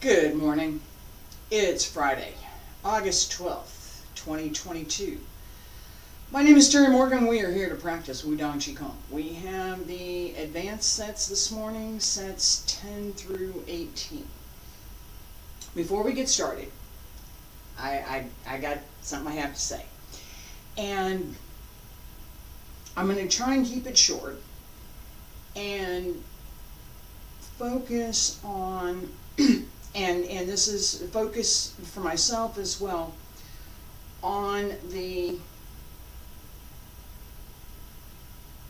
Good morning. It's Friday, August 12th, 2022. My name is Terry Morgan. We are here to practice Wudang Qigong. We have the advanced sets this morning, sets 10 through 18. Before we get started, I got something I have to say. And I'm going to try and keep it short and focus on and this is focus for myself as well on the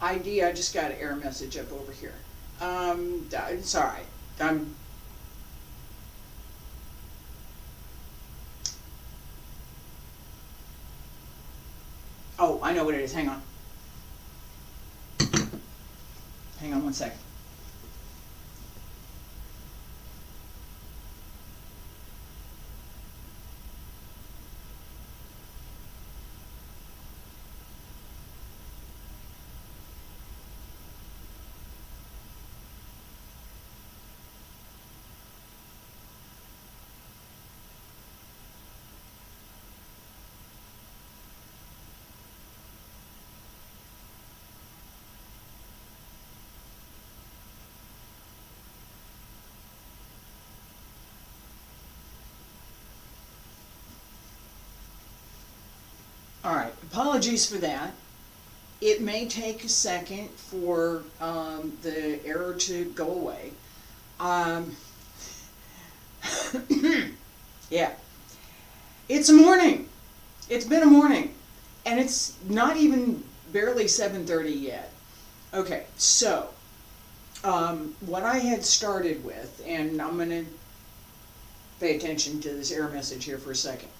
idea. I just got an error message up over here. It's all right. Oh, I know what it is. Hang on. Hang on one second. All right, apologies for that. It may take a second for the error to go away. Yeah, it's a morning. It's been a morning, and it's not even barely 7:30 yet. Okay, so what I had started with, and I'm going to pay attention to this error message here for a second.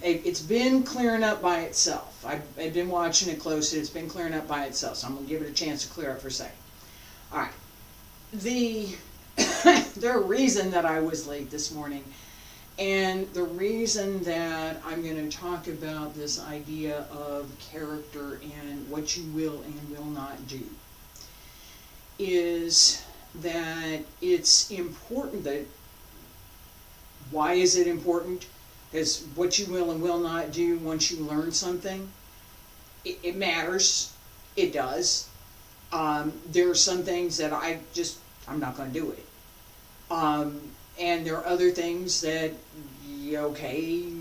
It's been clearing up by itself. I've been watching it closely. It's been clearing up by itself, so I'm going to give it a chance to clear up for a second. All right. The reason that I was late this morning, and the reason that I'm going to talk about this idea of character and what you will and will not do, is that it's important that, why is it important? Because what you will and will not do once you learn something, it matters. It does. There are some things that I'm not going to do it. And there are other things that, okay,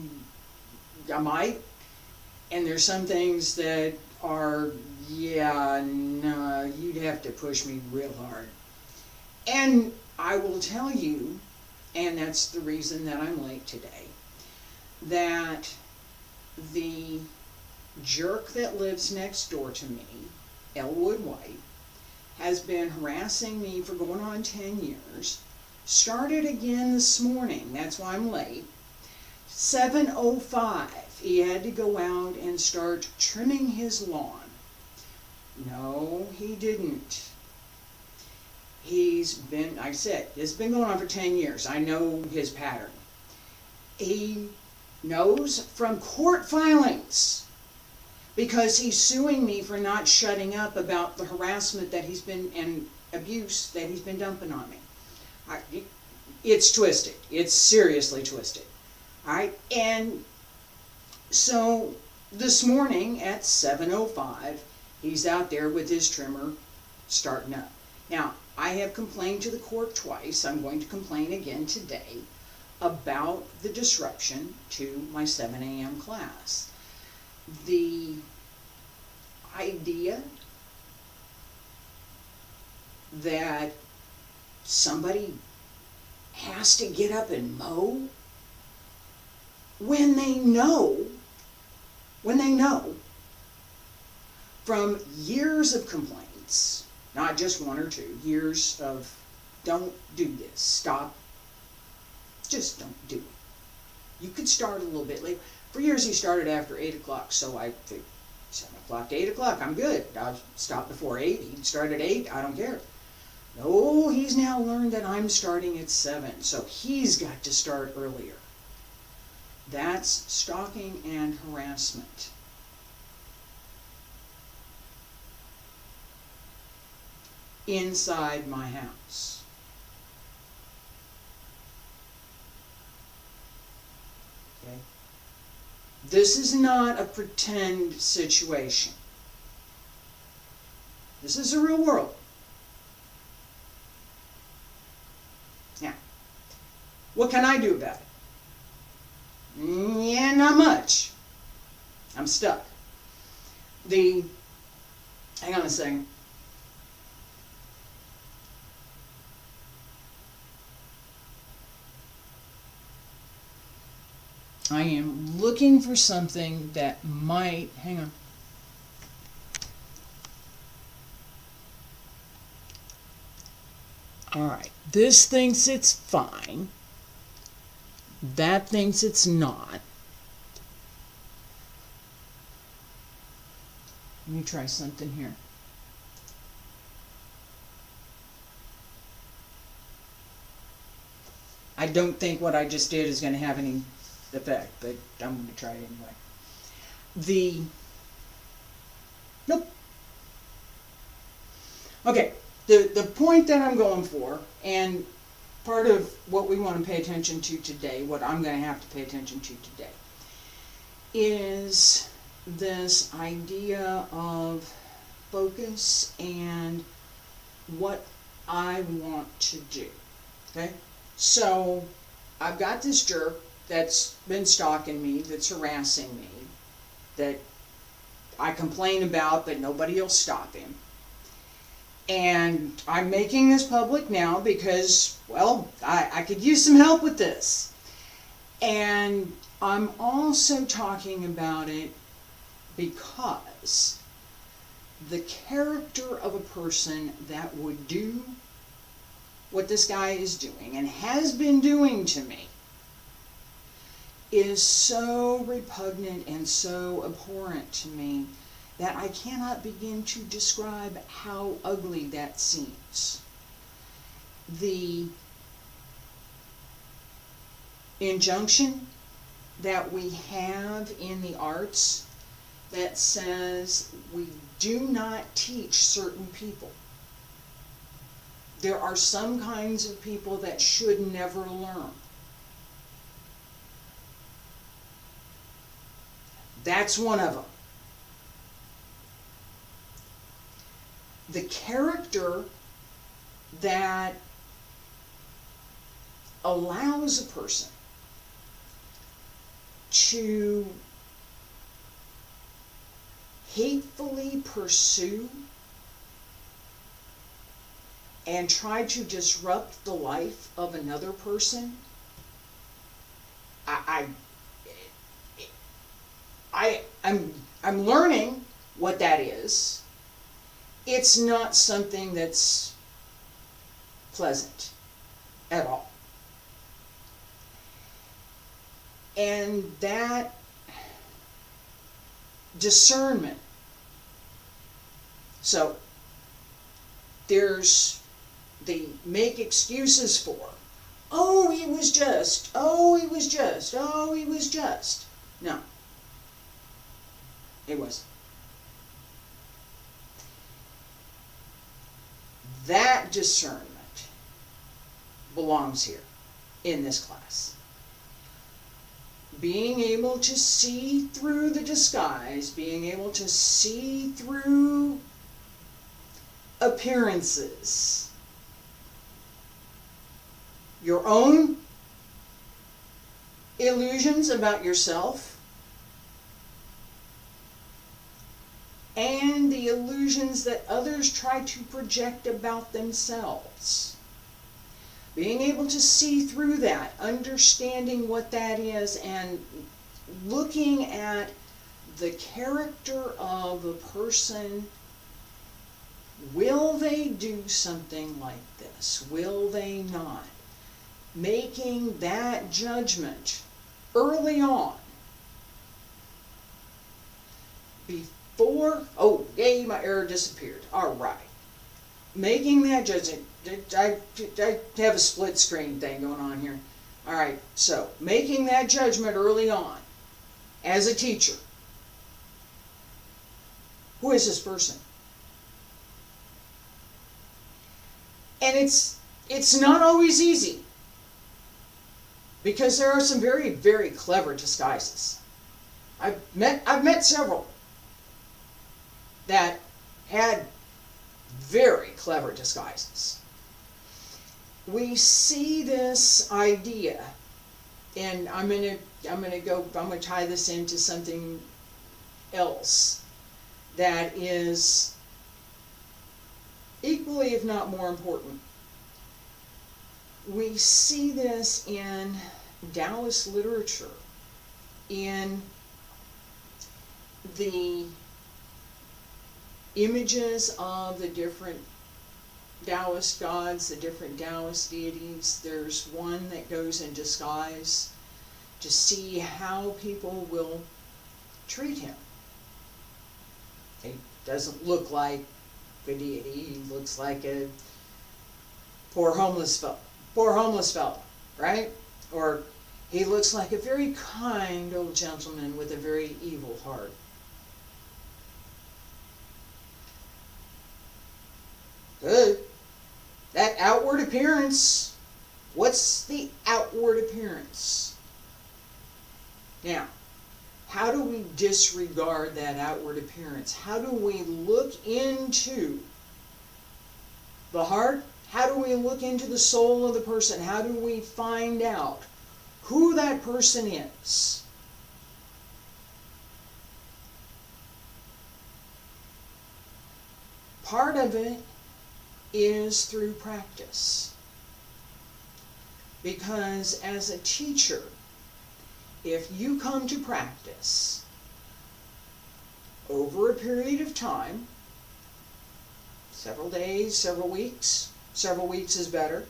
I might. And there's some things that are, yeah, no, you'd have to push me real hard. And I will tell you, and that's the reason that I'm late today, that the jerk that lives next door to me, Elwood White, has been harassing me for going on 10 years, started again this morning, that's why I'm late. 7:05, he had to go out and start trimming his lawn. No, he didn't. He's been, like I said, it's been going on for 10 years. I know his pattern. He knows from court filings, because he's suing me for not shutting up about the harassment that he's been, and abuse that he's been dumping on me. It's twisted. It's seriously twisted. All right, and so this morning at 7:05, he's out there with his trimmer starting up. Now, I have complained to the court twice. I'm going to complain again today about the disruption to my 7 a.m. class. The idea that somebody has to get up and mow when they know from years of complaints, not just one or two, years of don't do this, stop, just don't do it. You could start a little bit late. For years he started after 8 o'clock, so I figured 7 o'clock to 8 o'clock, I'm good. I'll stop before 8. He'd start at 8, I don't care. No, he's now learned that I'm starting at 7, so he's got to start earlier. That's stalking and harassment. Inside my house. Okay? This is not a pretend situation. This is the real world. Now, what can I do about it? Yeah, not much. I'm stuck. Hang on a second. I am looking for something that might, hang on. All right, this thinks it's fine. That thinks it's not. Let me try something here. I don't think what I just did is going to have any effect, but I'm going to try it anyway. Nope. Okay, the point that I'm going for, and part of what we want to pay attention to today, what I'm going to have to pay attention to today, is this idea of focus and what I want to do. Okay? So I've got this jerk that's been stalking me, that's harassing me, that I complain about, but nobody will stop him. And I'm making this public now because, well, I could use some help with this. And I'm also talking about it because the character of a person that would do what this guy is doing and has been doing to me is so repugnant and so abhorrent to me that I cannot begin to describe how ugly that seems. The injunction that we have in the arts that says we do not teach certain people. There are some kinds of people that should never learn. That's one of them. The character that allows a person to hatefully pursue and try to disrupt the life of another person, I'm learning what that is. It's not something that's pleasant at all. And that discernment. So there's the make excuses for, oh, he was just, oh, he was just, oh, he was just. No, it wasn't. That discernment belongs here in this class. Being able to see through the disguise, being able to see through appearances, your own illusions about yourself, and the illusions that others try to project about themselves. Being able to see through that, understanding what that is, and looking at the character of a person. Will they do something like this? Will they not? Making that judgment early on. Before, oh, yay, my error disappeared. All right. Making that judgment. I have a split screen thing going on here. All right, so making that judgment early on as a teacher. Who is this person? And it's not always easy. Because there are some very, very clever disguises. I've met several that had very clever disguises. We see this idea, and I'm gonna tie this into something else that is equally, if not more important. We see this in Taoist literature, in the images of the different Taoist gods, the different Taoist deities. There's one that goes in disguise to see how people will treat him. He doesn't look like a deity. He looks like a poor homeless fellow, right? Or he looks like a very kind old gentleman with a very evil heart. Good. That outward appearance, what's the outward appearance? Now, how do we disregard that outward appearance? How do we look into the heart? How do we look into the soul of the person? How do we find out who that person is? Part of it is through practice. Because as a teacher, if you come to practice over a period of time, several days, several weeks is better,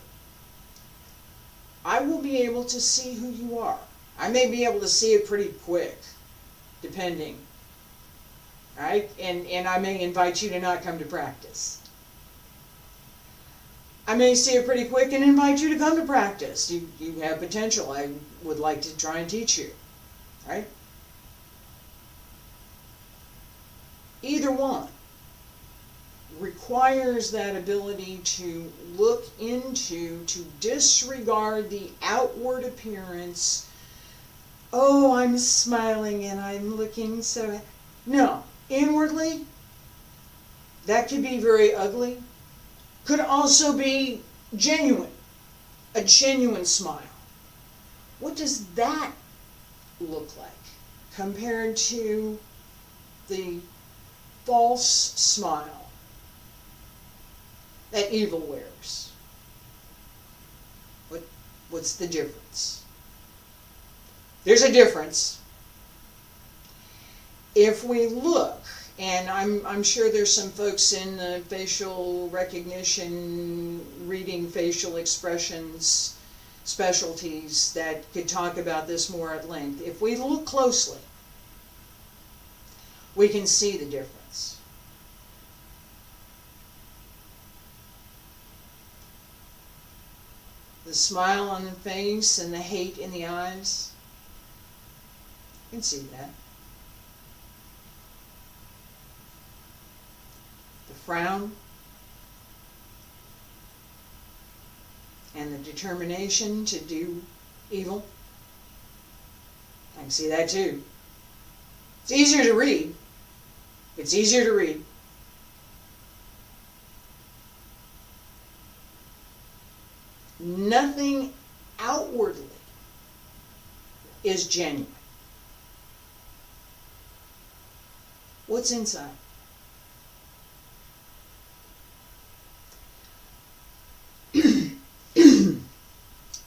I will be able to see who you are. I may be able to see it pretty quick, depending. Right? And I may invite you to not come to practice. I may see it pretty quick and invite you to come to practice. You have potential. I would like to try and teach you. Right? Either one requires that ability to look into, to disregard the outward appearance. Oh, I'm smiling and I'm looking so... No. Inwardly, that could be very ugly. Could also be genuine. A genuine smile. What does that look like compared to the false smile that evil wears? What's the difference? There's a difference. If we look, and I'm sure there's some folks in the facial recognition, reading facial expressions specialties that could talk about this more at length. If we look closely, we can see the difference. The smile on the face and the hate in the eyes, you can see that. The frown and the determination to do evil, I can see that too. It's easier to read. It's easier to read. Nothing outwardly is genuine. What's inside?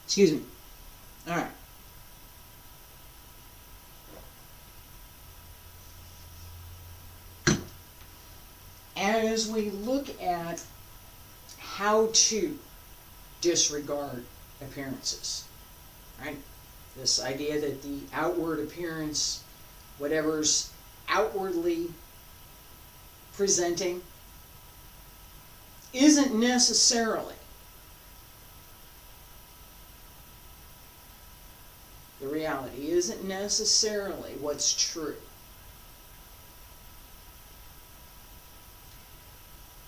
Excuse me. All right. As we look at how to disregard appearances, right? This idea that the outward appearance, whatever's outwardly presenting, isn't necessarily the reality, isn't necessarily what's true.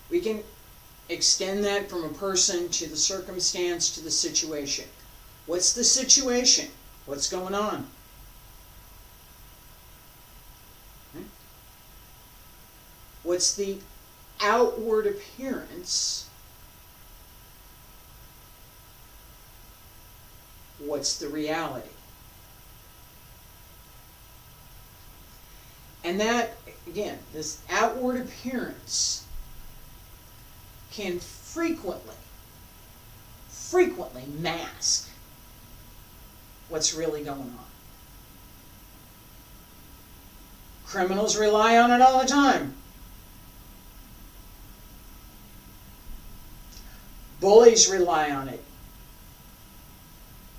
We can extend that from a person to the circumstance to the situation. What's the situation? What's going on? What's the outward appearance? What's the reality? And that, again, this outward appearance can frequently mask what's really going on. Criminals rely on it all the time. Bullies rely on it.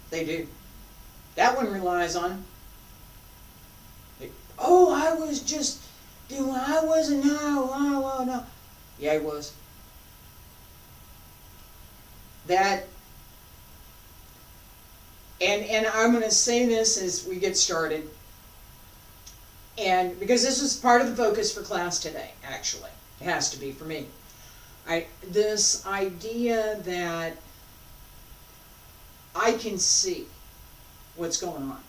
They do. That one relies on, oh, I was just doing, I wasn't, no. Yeah, he was. That, and I'm going to say this as we get started, and because this was part of the focus for class today, actually. It has to be for me. This idea that I can see what's going on.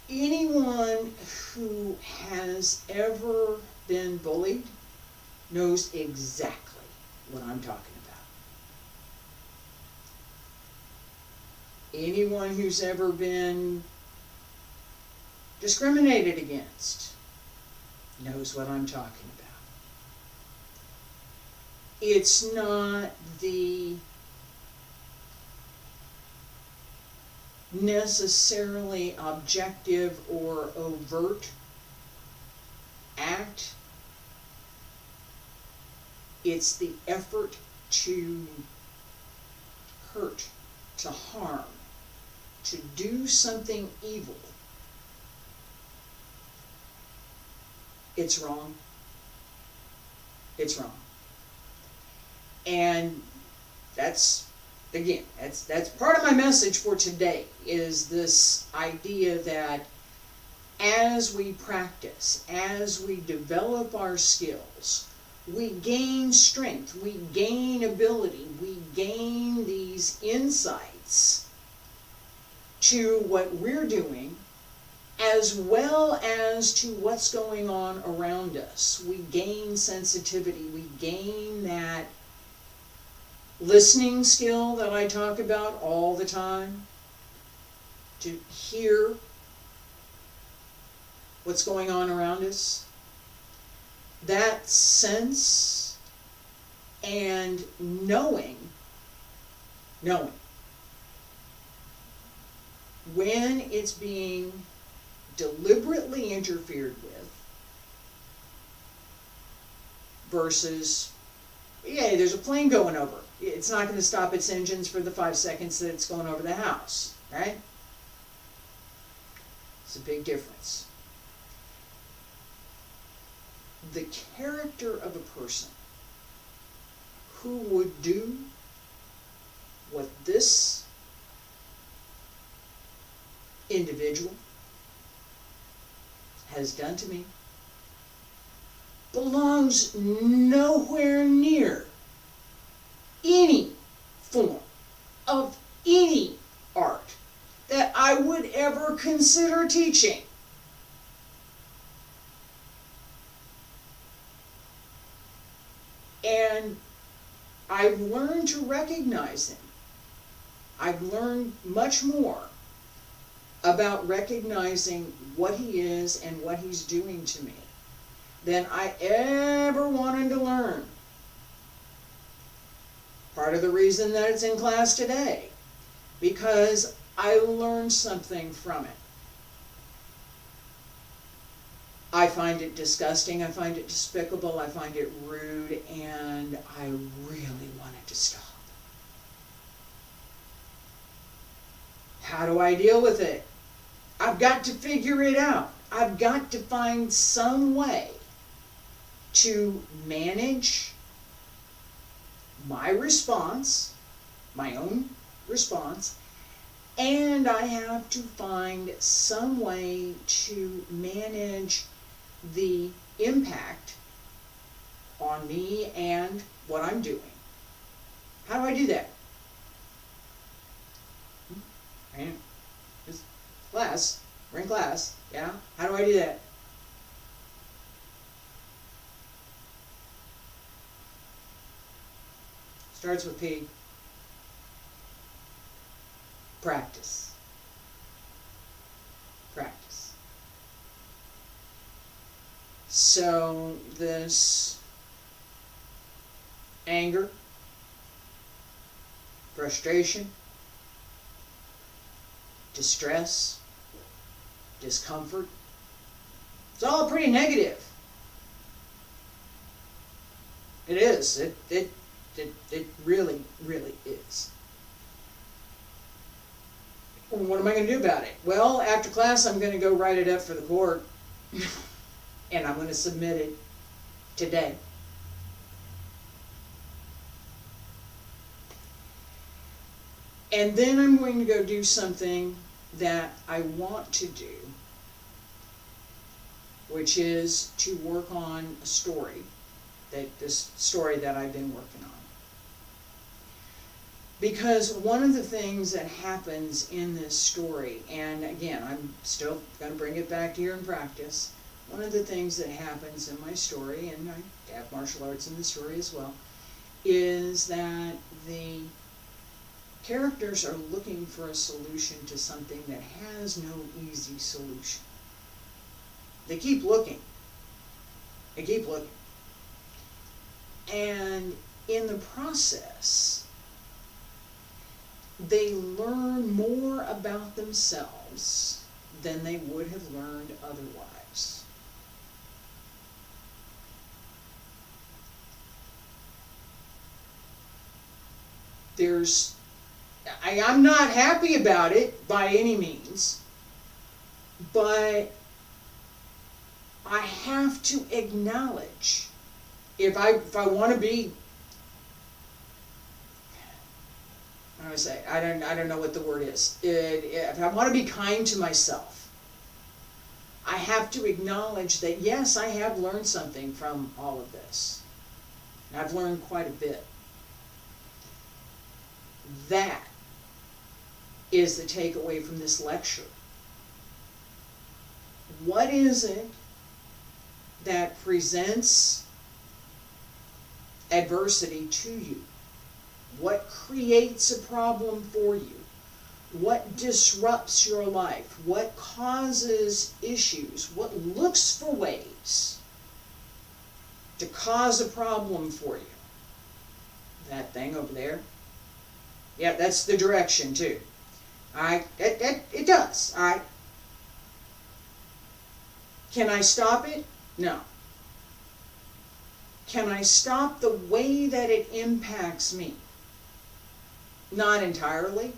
Anyone who has ever been bullied knows exactly what I'm talking about. Anyone who's ever been discriminated against knows what I'm talking about. It's not the necessarily objective or overt act. It's the effort to hurt, to harm, to do something evil. It's wrong. It's wrong. And that's, again, that's part of my message for today, is this idea that as we practice, as we develop our skills, we gain strength, we gain ability, we gain these insights to what we're doing, as well as to what's going on around us. We gain sensitivity, we gain that listening skill that I talk about all the time, to hear what's going on around us. That sense and knowing when it's being deliberately interfered with versus, yeah, there's a plane going over. It's not going to stop its engines for the 5 seconds that it's going over the house, right? It's a big difference. The character of a person who would do what this individual has done to me belongs nowhere near any form of any art that I would ever consider teaching. And I've learned to recognize him. I've learned much more about recognizing what he is and what he's doing to me than I ever wanted to learn. Part of the reason that it's in class today, because I learned something from it. I find it disgusting, I find it despicable, I find it rude, and I really want it to stop. How do I deal with it? I've got to figure it out. I've got to find some way to manage my response, my own response, and I have to find some way to manage the impact on me and what I'm doing. How do I do that? And it's class. We're in class. Yeah? How do I do that? Starts with P. Practice. Practice. So this anger, frustration, distress, discomfort, it's all pretty negative. It is. It really, really is. Well, what am I going to do about it? Well, after class, I'm going to go write it up for the court, and I'm going to submit it today. And then I'm going to go do something that I want to do, which is to work on a story, this story that I've been working on. Because one of the things that happens in this story, and again, I'm still going to bring it back here in practice, one of the things that happens in my story, and I have martial arts in the story as well, is that the characters are looking for a solution to something that has no easy solution. They keep looking. They keep looking. And in the process, they learn more about themselves than they would have learned otherwise. I'm not happy about it by any means, but I have to acknowledge, if I want to be, I would say, I don't know what the word is. If I want to be kind to myself, I have to acknowledge that yes, I have learned something from all of this. And I've learned quite a bit. That is the takeaway from this lecture. What is it that presents adversity to you? What creates a problem for you? What disrupts your life? What causes issues? What looks for ways to cause a problem for you? That thing over there? Yeah, that's the direction too. It does. Can I stop it? No. Can I stop the way that it impacts me? Not entirely.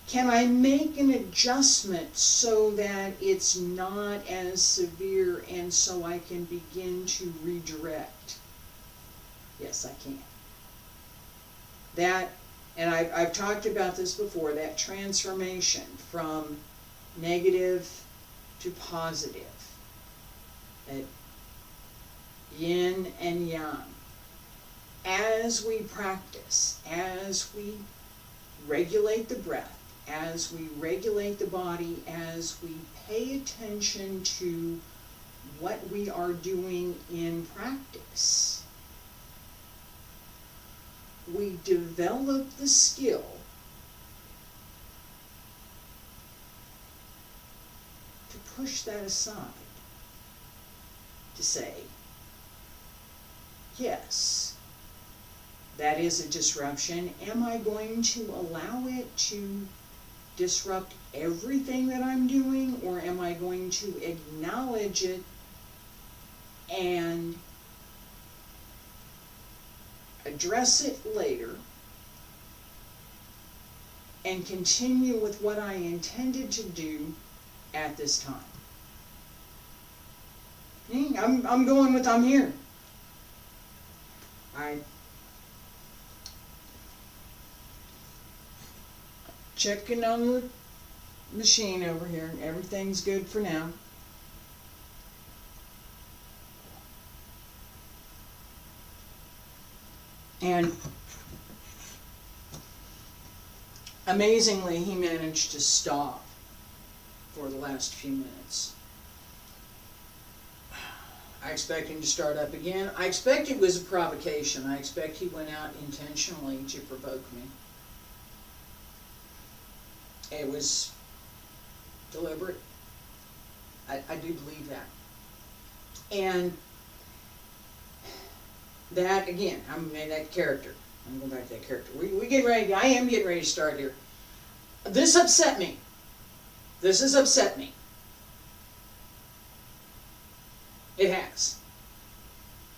Can I make an adjustment so that it's not as severe and so I can begin to redirect? Yes, I can. That, and I've talked about this before, that transformation from negative to positive, that yin and yang, as we practice, as we regulate the breath, as we regulate the body, as we pay attention to what we are doing in practice, we develop the skill to push that aside, to say, yes, that is a disruption. Am I going to allow it to disrupt everything that I'm doing, or am I going to acknowledge it and address it later and continue with what I intended to do at this time? I'm going with I'm here. Checking on the machine over here. Everything's good for now. And Amazingly, he managed to stop for the last few minutes. I expect him to start up again. I expect it was a provocation. I expect he went out intentionally to provoke me. It was deliberate. I do believe that. And that, again, I'm in that character. I'm going back to that character. We get ready. I am getting ready to start here. This upset me. This has upset me. It has.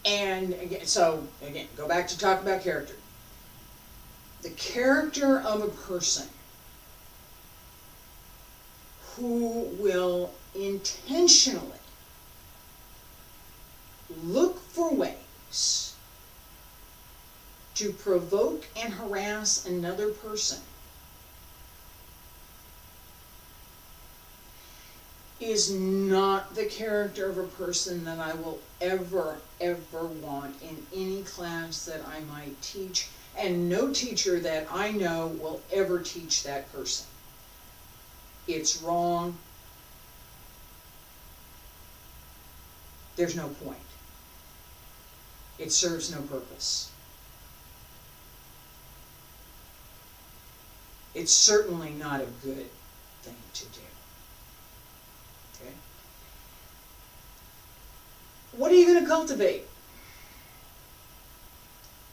And again, so again, go back to talk about character. The character of a person who will intentionally look for ways to provoke and harass another person is not the character of a person that I will ever want in any class that I might teach, and no teacher that I know will ever teach that person. It's wrong. There's no point. It serves no purpose. It's certainly not a good thing to do. Okay? What are you going to cultivate?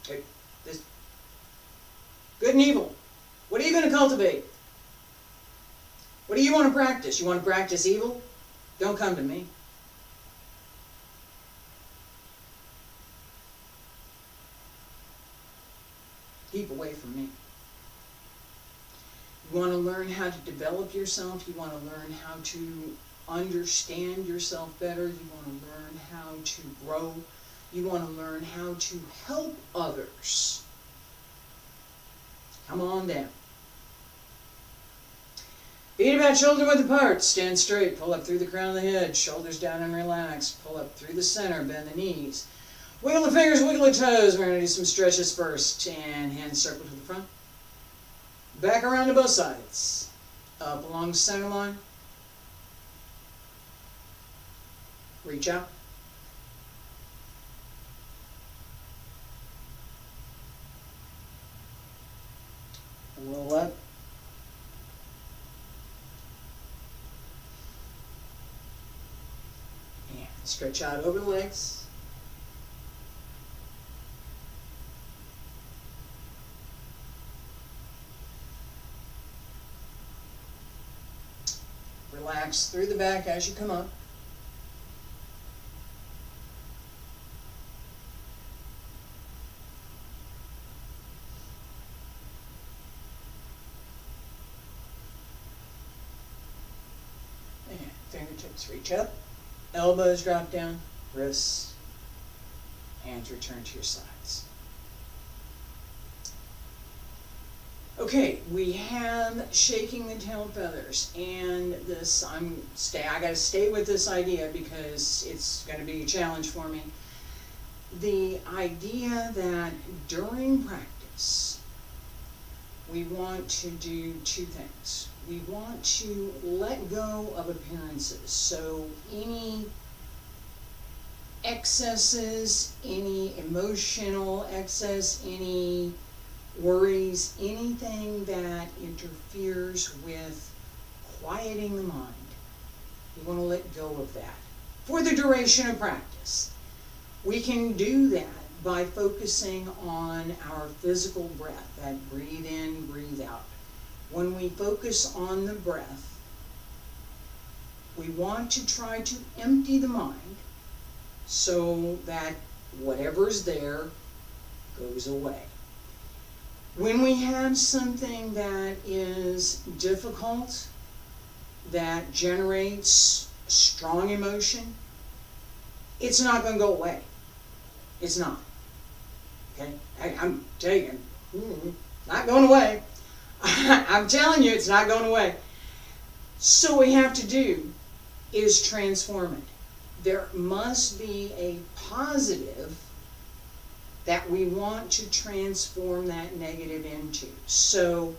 Okay. This good and evil. What are you going to cultivate? What do you want to practice? You want to practice evil? Don't come to me. Keep away from me. You want to learn how to develop yourself. You want to learn how to understand yourself better. You want to learn how to grow. You want to learn how to help others. Come on down. Feet about shoulder width apart. Stand straight. Pull up through the crown of the head. Shoulders down and relax. Pull up through the center. Bend the knees. Wiggle the fingers, wiggle the toes. We're going to do some stretches first. And hands circle to the front. Back around to both sides. Up along the center line. Reach out. Roll up. And stretch out over the legs. Relax through the back as you come up. And fingertips reach up. Elbows drop down. Wrists. Hands return to your sides. Okay, we have shaking the tail feathers, and this I got to stay with this idea because it's going to be a challenge for me. The idea that during practice we want to do two things. We want to let go of appearances. So any excesses, any emotional excess, any worries, anything that interferes with quieting the mind. You want to let go of that for the duration of practice. We can do that by focusing on our physical breath, that breathe in, breathe out. When we focus on the breath, we want to try to empty the mind so that whatever's there goes away. When we have something that is difficult, that generates strong emotion, it's not going to go away. It's not. Okay? I'm telling you, not going away. I'm telling you, it's not going away. So what we have to do is transform it. There must be a positive that we want to transform that negative into. So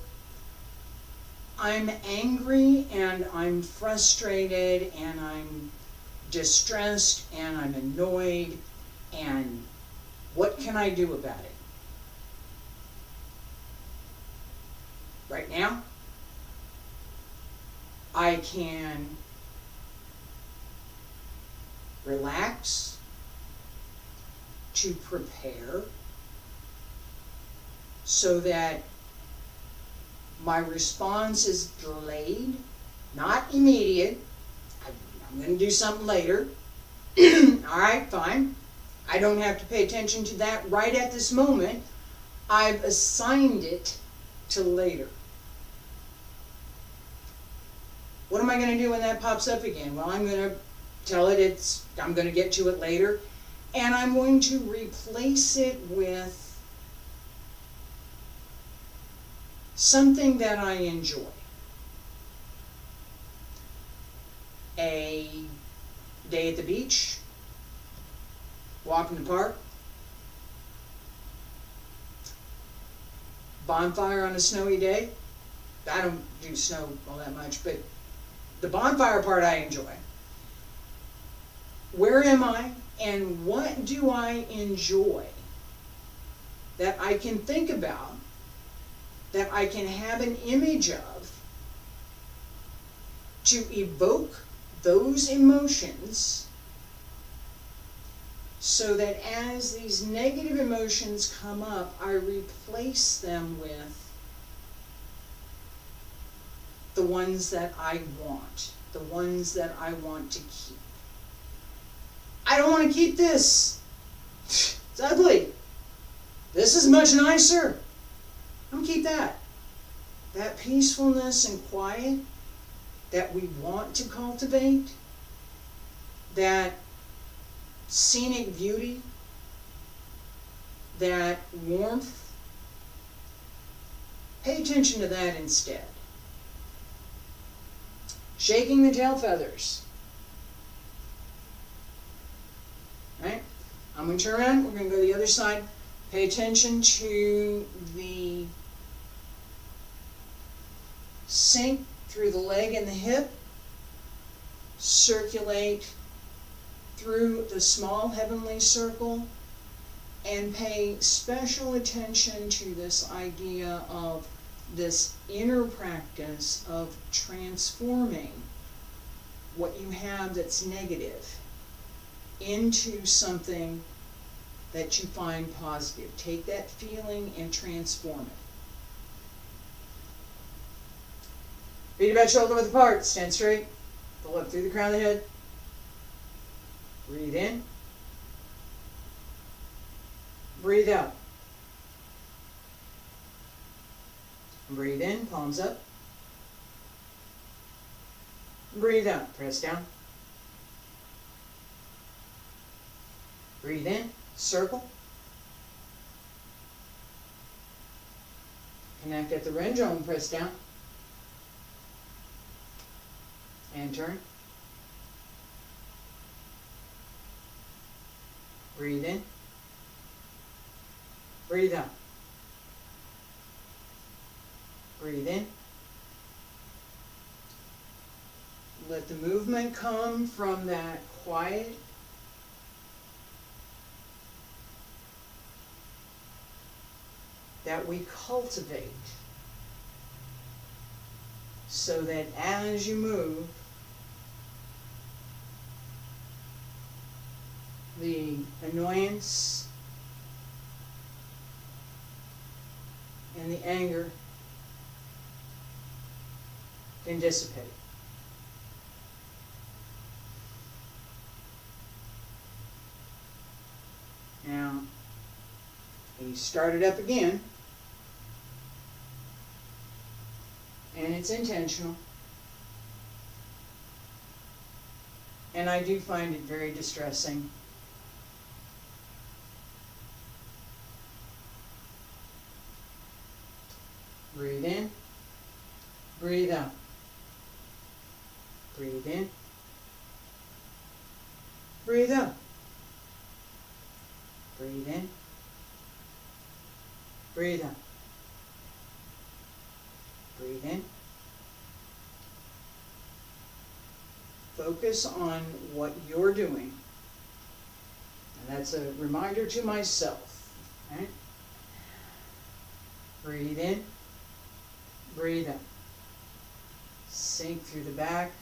I'm angry and I'm frustrated and I'm distressed and I'm annoyed, and what can I do about it? Right now, I can relax to prepare so that my response is delayed, not immediate. I'm going to do something later. All right, fine. I don't have to pay attention to that right at this moment. I've assigned it to later. What am I going to do when that pops up again? Well, I'm going to tell it I'm going to get to it later, and I'm going to replace it with something that I enjoy. A day at the beach, walk in the park, bonfire on a snowy day. I don't do snow all that much, but the bonfire part I enjoy. Where am I, and what do I enjoy that I can think about, that I can have an image of, to evoke those emotions, so that as these negative emotions come up, I replace them with the ones that I want, the ones that I want to keep. I don't want to keep this. It's ugly. This is much nicer. I'm going to keep that. That peacefulness and quiet that we want to cultivate, that scenic beauty, that warmth, pay attention to that instead. Shaking the tail feathers. Right? I'm going to turn around. We're going to go to the other side. Pay attention to the sink through the leg and the hip. Circulate through the small heavenly circle. And pay special attention to this idea of this inner practice of transforming what you have that's negative into something that you find positive. Take that feeling and transform it. Feet about shoulder width apart. Stand straight. Pull up through the crown of the head. Breathe in. Breathe out. Breathe in, palms up. Breathe out, press down. Breathe in, circle. Connect at the ren zone, press down. And turn. Breathe in. Breathe out. Breathe in. Let the movement come from that quiet, that we cultivate, so that as you move, the annoyance and the anger can dissipate. Now, he started up again, and it's intentional, and I do find it very distressing. Breathe in, breathe out. Breathe in, breathe out. Breathe in, breathe out. Breathe in, Focus on what you're doing. And that's a reminder to myself. Right? Breathe in. Breathe out. Sink through the back.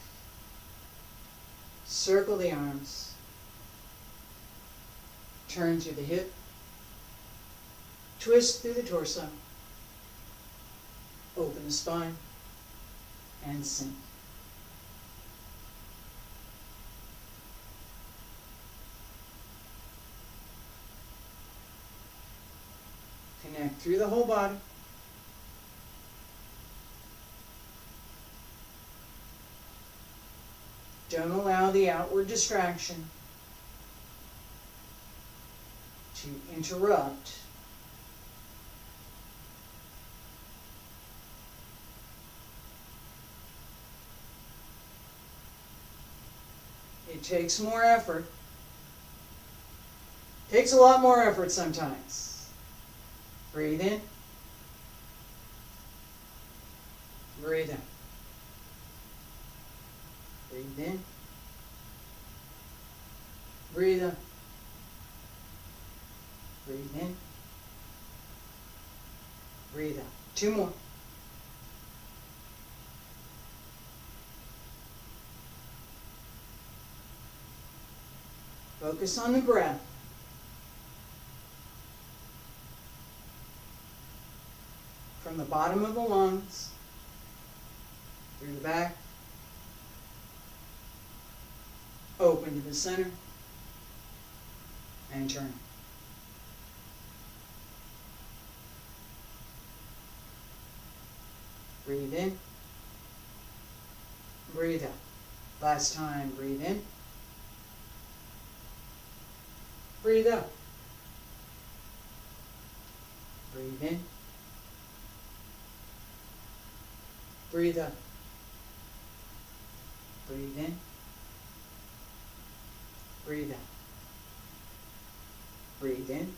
Circle the arms. Turn through the hip. Twist through the torso. Open the spine. And sink. Connect through the whole body. Don't allow the outward distraction to interrupt It takes more effort. Takes a lot more effort sometimes. Breathe in. Breathe out. Breathe in. Breathe out. Breathe in. Breathe out. 2 more. Focus on the breath. From the bottom of the lungs, through the back, open to the center, and turn. Breathe in, breathe out. Last time, breathe in, breathe out. Breathe in, breathe out. Breathe in, breathe out. Breathe in,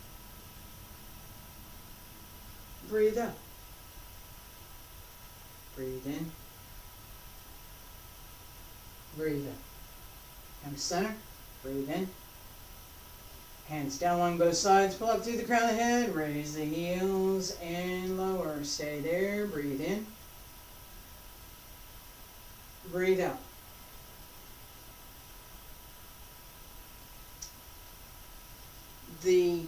breathe out. Breathe in, breathe out. Come to center, breathe in. Hands down along both sides, pull up through the crown of the head, raise the heels and lower. Stay there, breathe in. Breathe out. The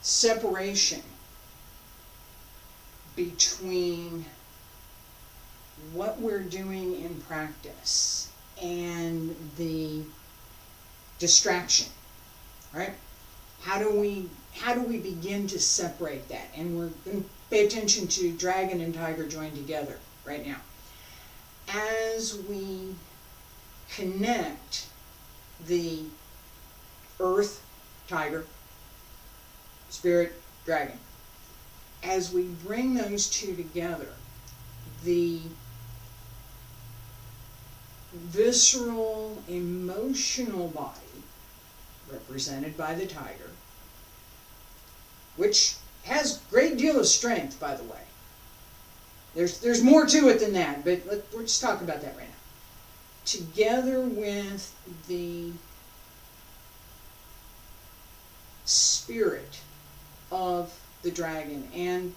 separation between what we're doing in practice and the distraction, right? How do we begin to separate that? And we're going to pay attention to dragon and tiger joined together right now. As we connect the earth, tiger, spirit, dragon, as we bring those two together, the visceral, emotional body, represented by the tiger, which has a great deal of strength, by the way. There's more to it than that, but we're just talking about that right now. Together with the spirit of the dragon, and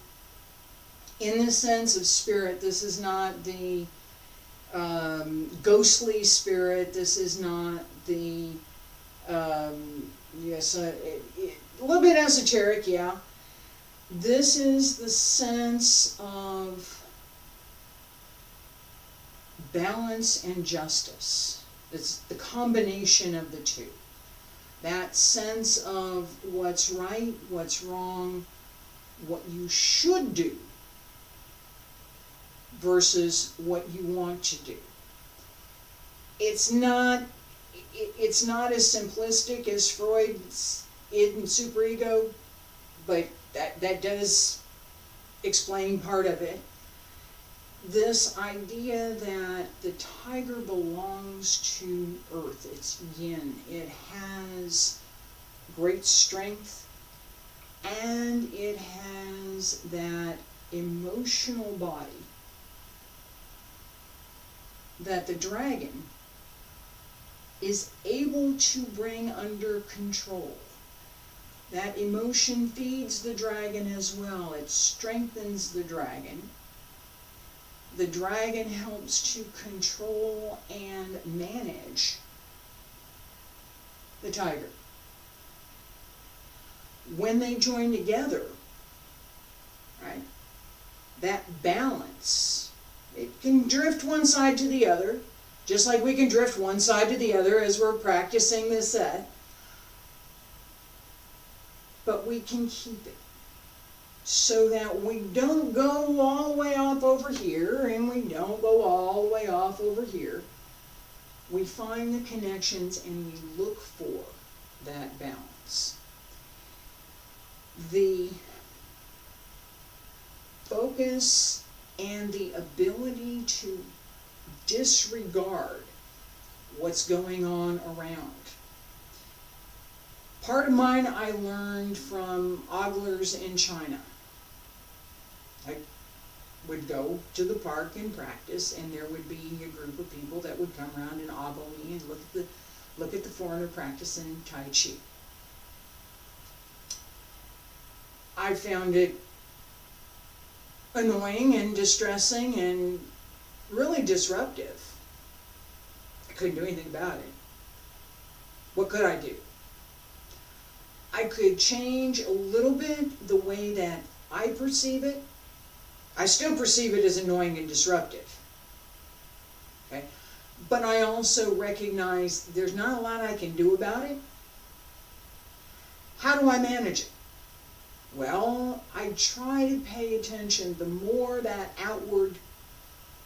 in the sense of spirit, this is not the ghostly spirit, this is not the a little bit esoteric, yeah. This is the sense of balance and justice. It's the combination of the two. That sense of what's right, what's wrong, what you should do versus what you want to do. It's not as simplistic as Freud's id and superego, but that does explain part of it. This idea that the tiger belongs to earth, it's yin, it has great strength, and it has that emotional body that the dragon is able to bring under control. That emotion feeds the dragon as well. It strengthens the dragon. The dragon helps to control and manage the tiger. When they join together, right, that balance, it can drift one side to the other, just like we can drift one side to the other as we're practicing this set. But we can keep it so that we don't go all the way off over here and we don't go all the way off over here. We find the connections and we look for that balance. The focus and the ability to disregard what's going on around. Part of mine I learned from oglers in China. I would go to the park and practice, and there would be a group of people that would come around and ogle me and look at the foreigner practicing Tai Chi. I found it annoying and distressing and really disruptive. I couldn't do anything about it. What could I do? I could change a little bit the way that I perceive it. I still perceive it as annoying and disruptive. Okay? But I also recognize there's not a lot I can do about it. How do I manage it? Well, I try to pay attention. The more that outward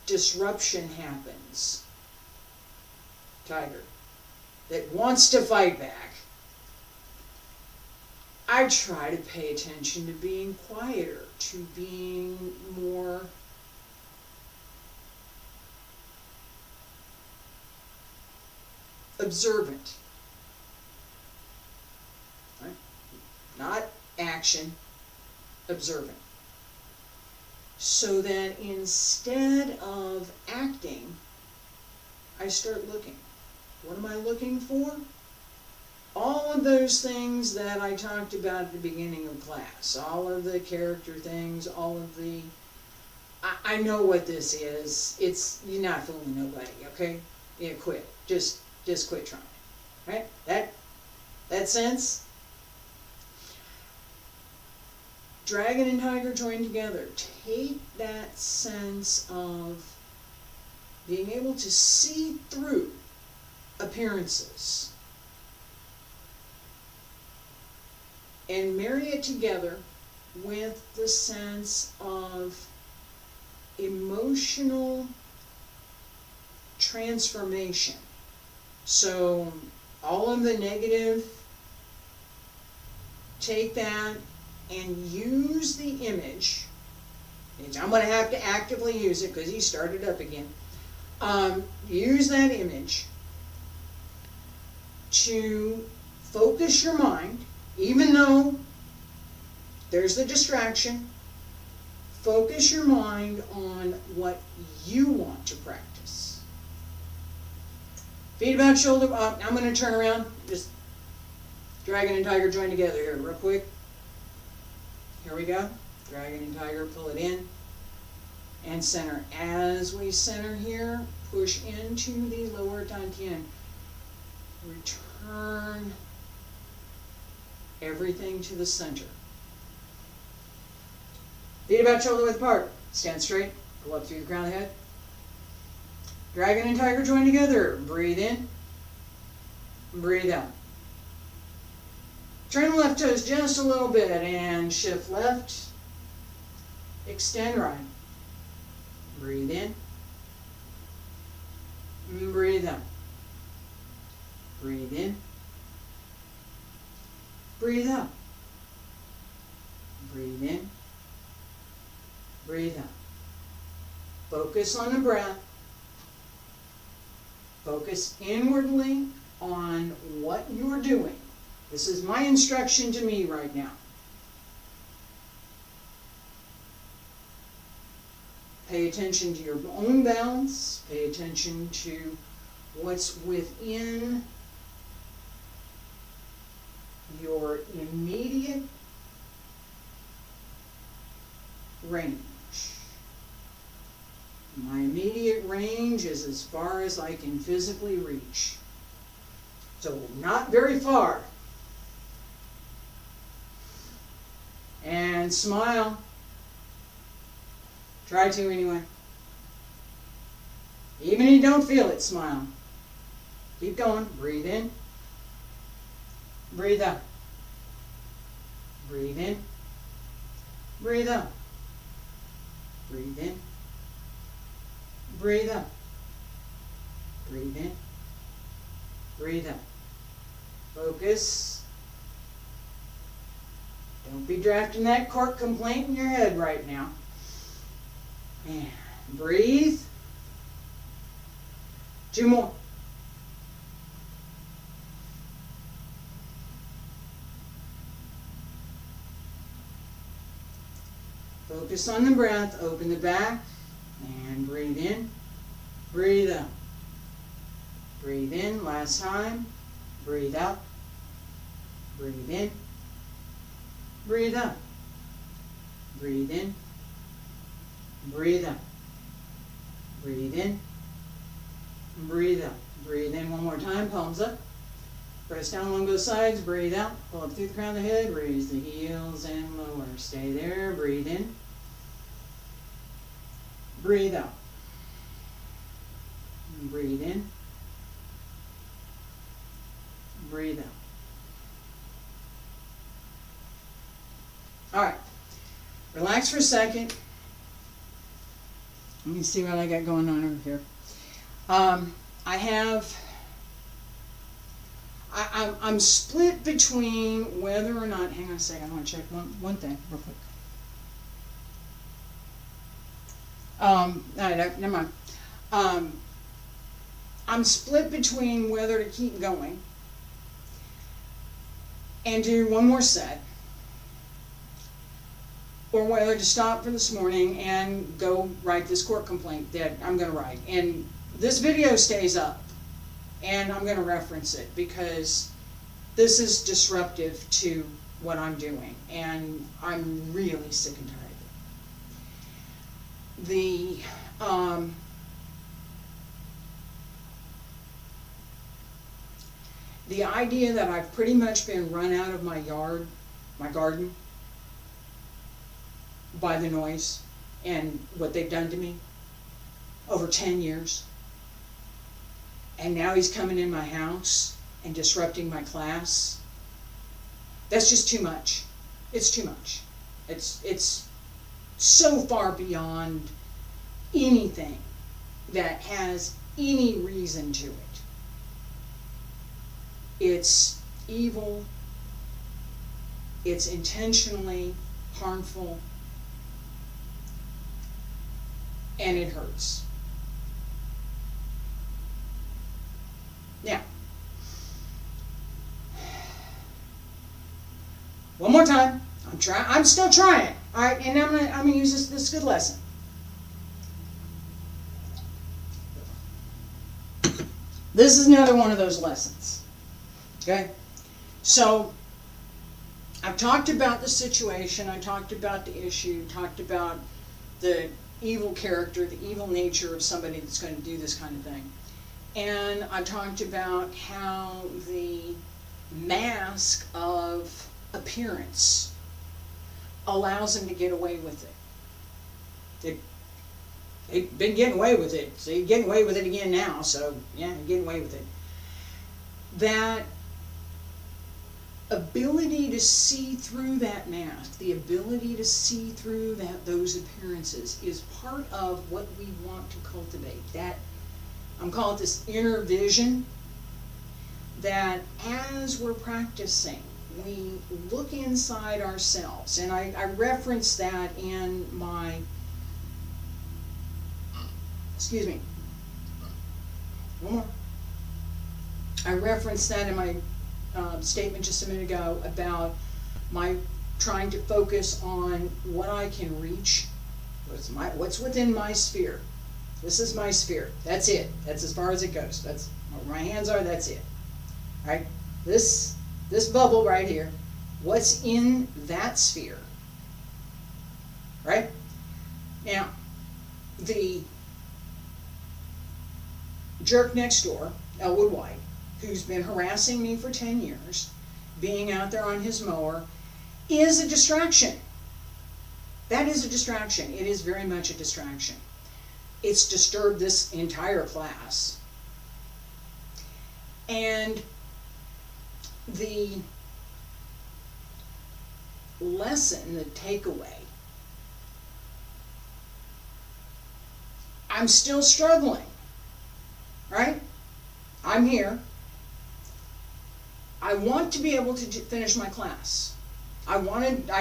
disruption happens, tiger, that wants to fight back, I try to pay attention to being quieter, to being more observant. Right? Not action, observant. So that instead of acting, I start looking. What am I looking for? All of those things that I talked about at the beginning of class, all of the character things, all of the, I know what this is. You're not fooling nobody, okay? Yeah, quit. Just quit trying. Right? That sense? Dragon and tiger join together. Take that sense of being able to see through appearances and marry it together with the sense of emotional transformation. So all of the negative, take that and use the image. I'm going to have to actively use it because he started up again. Use that image to focus your mind, even though there's the distraction. Focus your mind on what you want to practice. Feet about shoulder up. I'm going to turn around. Just dragon and tiger join together here real quick. Here we go. Dragon and tiger, pull it in and center. As we center here, push into the lower dantian. Return everything to the center. Feet about shoulder width apart. Stand straight. Pull up through the crown of the head. Dragon and tiger join together. Breathe in. Breathe out. Turn the left toes just a little bit and shift left. Extend right. Breathe in. Breathe out. Breathe in. Breathe out. Breathe in. Breathe out. Focus on the breath. Focus inwardly on what you're doing. This is my instruction to me right now. Pay attention to your own balance. Pay attention to what's within your immediate range. My immediate range is as far as I can physically reach. So not very far. And smile. Try to anyway. Even if you don't feel it, smile. Keep going. Breathe in. Breathe out. Breathe in. Breathe out. Breathe in. Breathe out. Breathe in. Breathe out. Focus. Don't be drafting that court complaint in your head right now. And breathe. 2 more. Focus on the breath. Open the back and breathe in. Breathe out. Breathe in. Last time. Breathe out. Breathe in. Breathe out. Breathe in. Breathe out. Breathe in. Breathe out. Breathe in one more time. Palms up. Press down along both sides. Breathe out. Pull up through the crown of the head. Raise the heels and lower. Stay there. Breathe in. Breathe out. Breathe in. Breathe out. All right. Relax for a second. Let me see what I got going on over here. I'm split between whether or not, hang on a second, I want to check one thing real quick. Never mind. I'm split between whether to keep going and do one more set, or whether to stop for this morning and go write this court complaint that I'm going to write. And this video stays up, and I'm going to reference it because this is disruptive to what I'm doing, and I'm really sick and tired of it. The idea that I've pretty much been run out of my yard, my garden, by the noise and what they've done to me over 10 years. And now he's coming in my house and disrupting my class. That's just too much. It's too much. It's so far beyond anything that has any reason to it. It's evil. It's intentionally harmful. And it hurts. Now, one more time. I'm still trying. All right, and I'm gonna use this good lesson. This is another one of those lessons. Okay? So, I've talked about the situation, I talked about the issue, talked about the evil character, the evil nature of somebody that's going to do this kind of thing. And I talked about how the mask of appearance allows them to get away with it. They've been getting away with it, so you're getting away with it again now, so yeah, you're getting away with it. That ability to see through that mask, the ability to see through those appearances is part of what we want to cultivate. That, I'm calling this inner vision, that as we're practicing, we look inside ourselves. And I referenced that in my, excuse me, one more. I referenced that in my statement just a minute ago about my trying to focus on what I can reach What's within my sphere? This is my sphere. That's it. That's as far as it goes. That's where my hands are. That's it. All right? This bubble right here. What's in that sphere? Right? Now, the jerk next door, Elwood White, who's been harassing me for 10 years, being out there on his mower, is a distraction. That is a distraction. It is very much a distraction. It's disturbed this entire class. And the lesson, the takeaway, I'm still struggling, right? I'm here. I want to be able to finish my class. I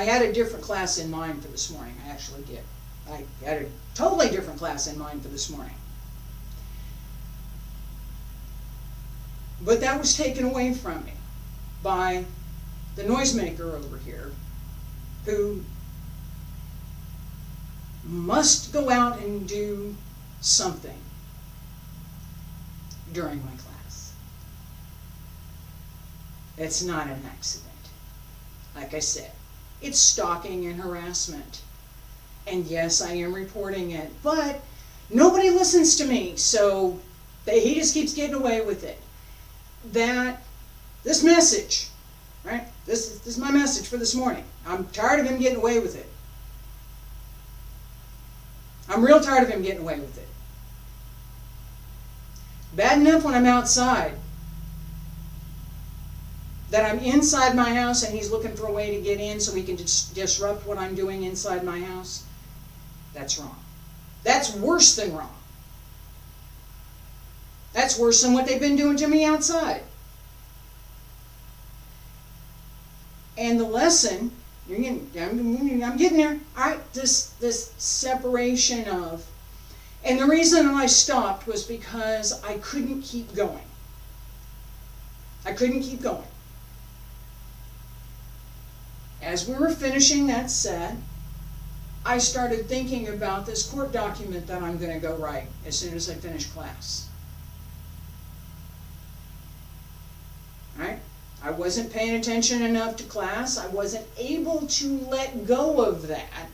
had a different class in mind for this morning. I actually did. I had a totally different class in mind for this morning. But that was taken away from me by the noisemaker over here, who must go out and do something during my class. It's not an accident. Like I said, it's stalking and harassment. And yes, I am reporting it, but nobody listens to me, so he just keeps getting away with it. This message, right? This is my message for this morning. I'm tired of him getting away with it. I'm real tired of him getting away with it. Bad enough when I'm outside, that I'm inside my house and he's looking for a way to get in so he can disrupt what I'm doing inside my house. That's wrong. That's worse than wrong. That's worse than what they've been doing to me outside. And the lesson, I'm getting there. All right, this separation of, and the reason I stopped was because I couldn't keep going. I couldn't keep going. As we were finishing that set, I started thinking about this court document that I'm going to go write as soon as I finish class. Right? I wasn't paying attention enough to class. I wasn't able to let go of that.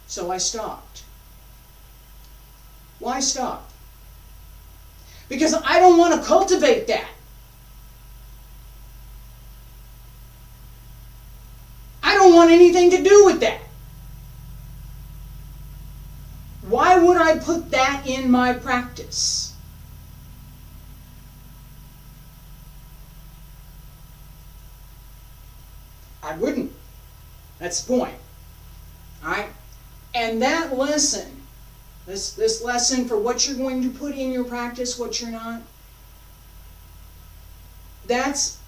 So I stopped. Why stop? Because I don't want to cultivate that. I don't want anything to do with that. Why would I put that in my practice? I wouldn't. That's the point. All right? And that lesson, this lesson for what you're going to put in your practice, what you're not, that's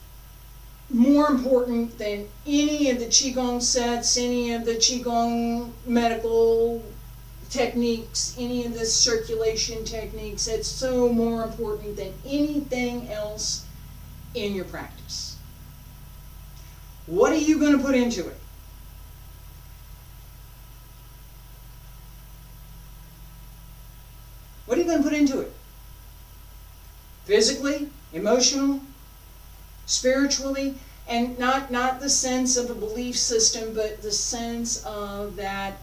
more important than any of the Qigong sets, any of the Qigong medical techniques, any of the circulation techniques. It's so more important than anything else in your practice. What are you going to put into it? What are you going to put into it? Physically, emotional, spiritually, and not the sense of a belief system, but the sense of that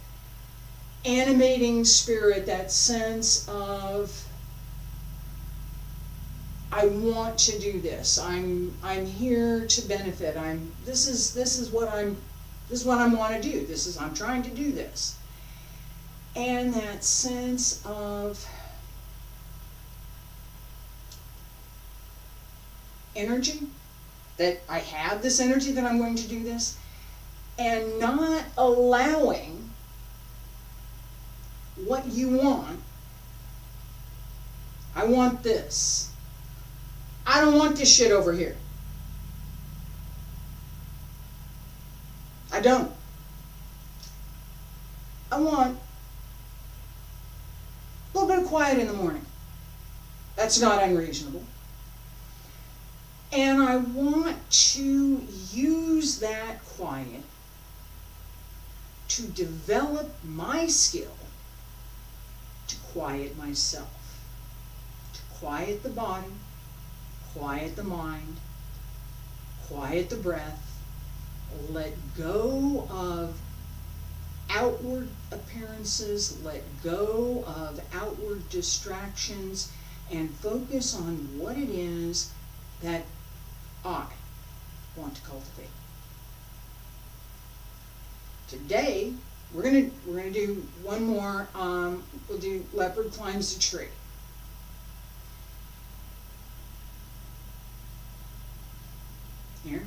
animating spirit, that sense of, I want to do this. I'm here to benefit. This is what I want to do. I'm trying to do this. And that sense of energy, that I have this energy, that I'm going to do this, and not allowing what you want. I want this. I don't want this shit over here. I don't. I want a little bit of quiet in the morning. That's not unreasonable. And I want to use that quiet to develop my skill to quiet myself, to quiet the body, quiet the mind, quiet the breath, let go of outward appearances, let go of outward distractions, and focus on what it is that I want to cultivate. Today, we're gonna do one more. We'll do Leopard Climbs a Tree. Here.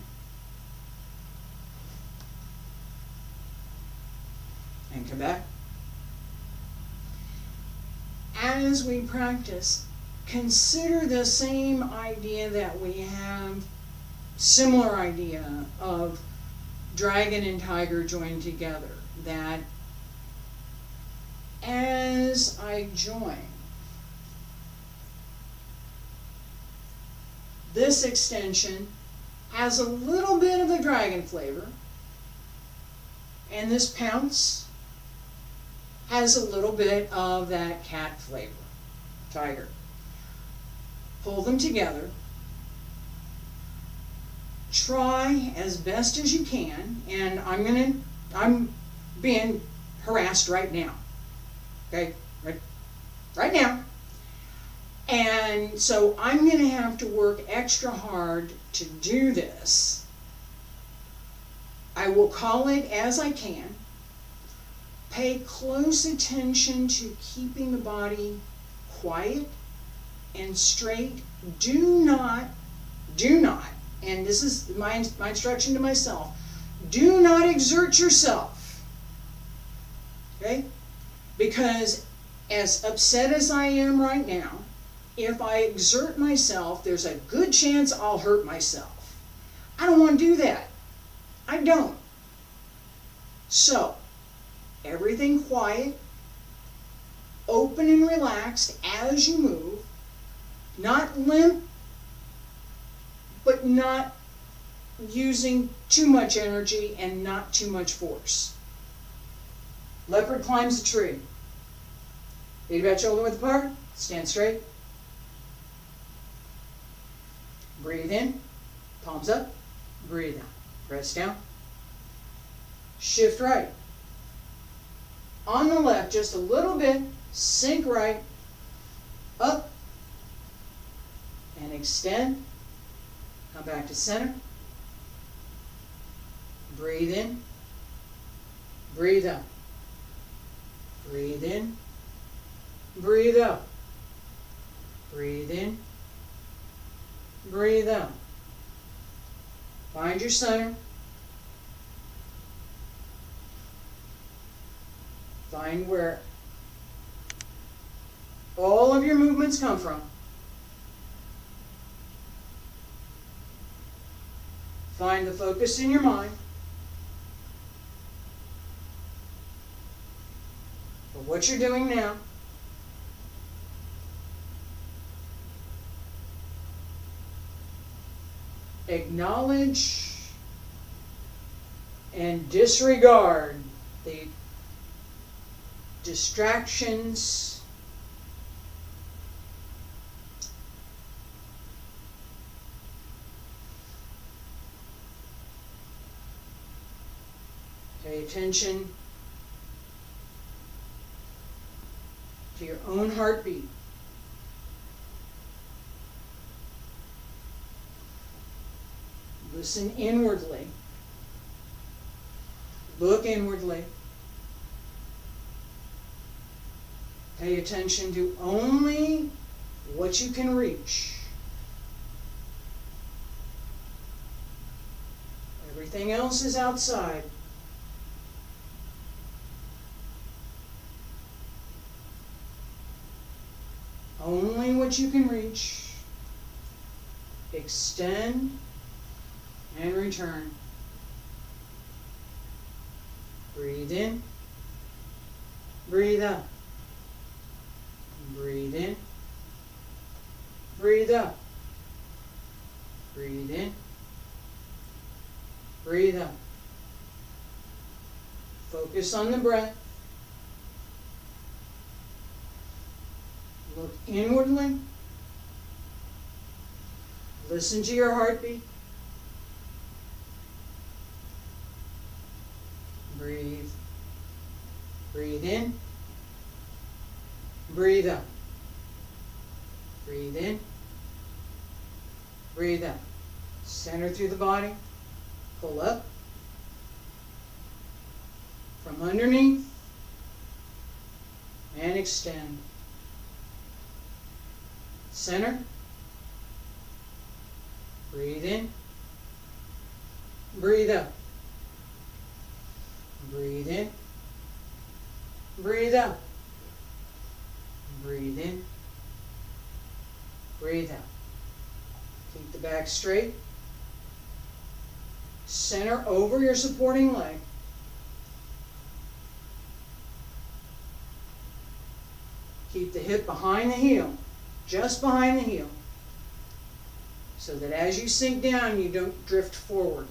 And come back. As we practice, consider the same idea that we have, similar idea of dragon and tiger joined together, that as I join, this extension has a little bit of the dragon flavor, and this pounce has a little bit of that cat flavor, tiger. Pull them together. Try as best as you can, and I'm being harassed right now. Okay, right now. And so I'm going to have to work extra hard to do this. I will call it as I can. Pay close attention to keeping the body quiet and straight. Do not, and this is my instruction to myself, do not exert yourself. Okay? Because as upset as I am right now, if I exert myself, there's a good chance I'll hurt myself. I don't want to do that. I don't. So, everything quiet, open and relaxed as you move, not limp, but not using too much energy and not too much force. Leopard climbs a tree. Feet about shoulder width apart, stand straight. Breathe in, palms up, breathe out. Press down. Shift right. On the left, just a little bit, sink right, up, and extend. Come back to center. Breathe in, breathe out. Breathe in, breathe out. Breathe in, breathe out. Find your center. Find where all of your movements come from. Find the focus in your mind. For what you're doing now. Acknowledge and disregard the distractions, pay attention to your own heartbeat. Listen inwardly. Look inwardly. Pay attention to only what you can reach. Everything else is outside. Only what you can reach. Extend and return. Breathe in. Breathe out. Breathe in. Breathe out. Breathe in. Breathe out. Focus on the breath. Look inwardly. Listen to your heartbeat. Breathe. Breathe in. Breathe out. Breathe in. Breathe out. Center through the body. Pull up. From underneath. And extend. Center. Breathe in. Breathe out. Breathe in. Breathe out. Breathe in. Breathe out. Keep the back straight. Center over your supporting leg. Keep the hip behind the heel, just behind the heel, so that as you sink down, you don't drift forward.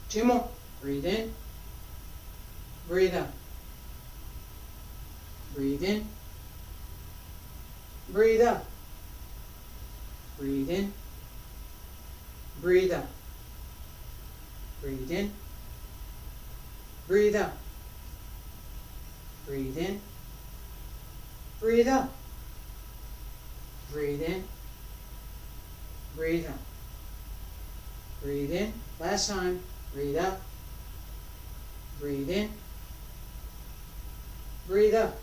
Two more. Breathe in. Breathe out. Breathe in. Breathe out. Breathe in. Breathe out. Breathe in. Breathe out. Breathe in. Breathe out. Breathe in. Breathe out. Breathe in. Last time. Breathe out. Breathe in. Breathe out.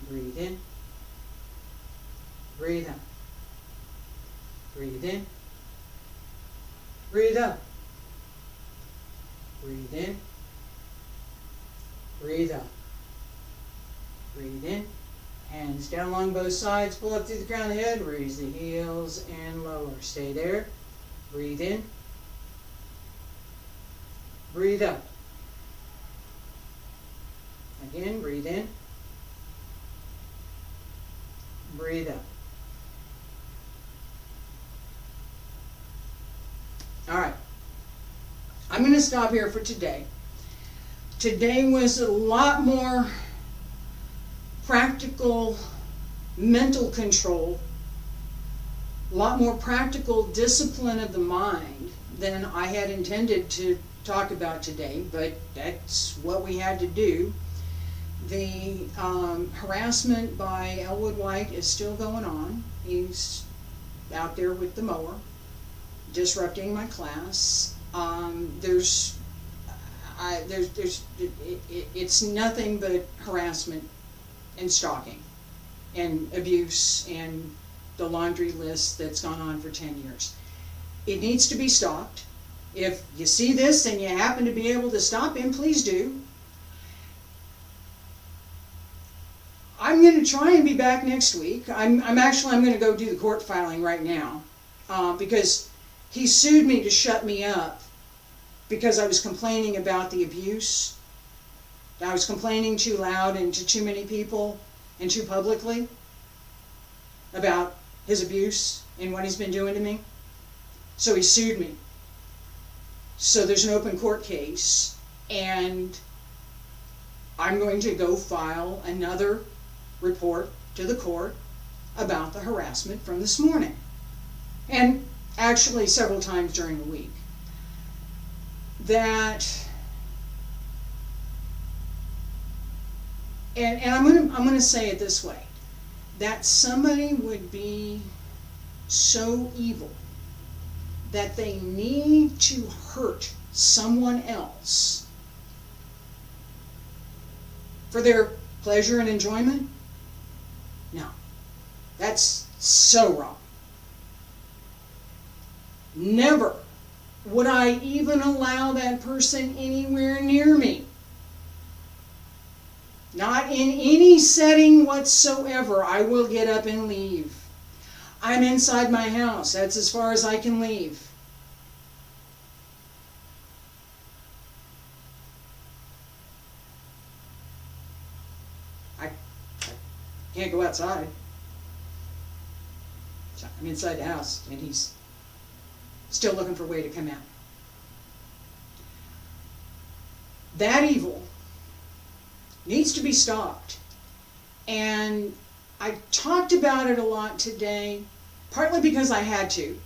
Breathe in. Breathe out. Breathe in. Breathe out. Breathe in. Breathe out. Breathe in. Hands down along both sides. Pull up through the crown of the head. Raise the heels and lower. Stay there. Breathe in. Breathe out. Again, breathe in. Breathe out. All right. I'm going to stop here for today. Today was a lot more practical mental control, a lot more practical discipline of the mind than I had intended to talk about today, but that's what we had to do. The harassment by Elwood White is still going on. He's out there with the mower, disrupting my class. It's nothing but harassment and stalking and abuse and the laundry list that's gone on for 10 years. It needs to be stopped. If you see this and you happen to be able to stop him, please do. I'm going to try and be back next week. I'm going to go do the court filing right now because he sued me to shut me up because I was complaining about the abuse. I was complaining too loud and to too many people and too publicly about his abuse and what he's been doing to me. So he sued me. So there's an open court case, and I'm going to go file another report to the court about the harassment from this morning, and actually several times during the week. And I'm going to say it this way, that somebody would be so evil that they need to hurt someone else for their pleasure and enjoyment? No, that's so wrong. Never would I even allow that person anywhere near me. Not in any setting whatsoever. I will get up and leave. I'm inside my house. That's as far as I can leave. I can't go outside. I'm inside the house, and he's still looking for a way to come out. That evil needs to be stopped. And I talked about it a lot today, partly because I had to.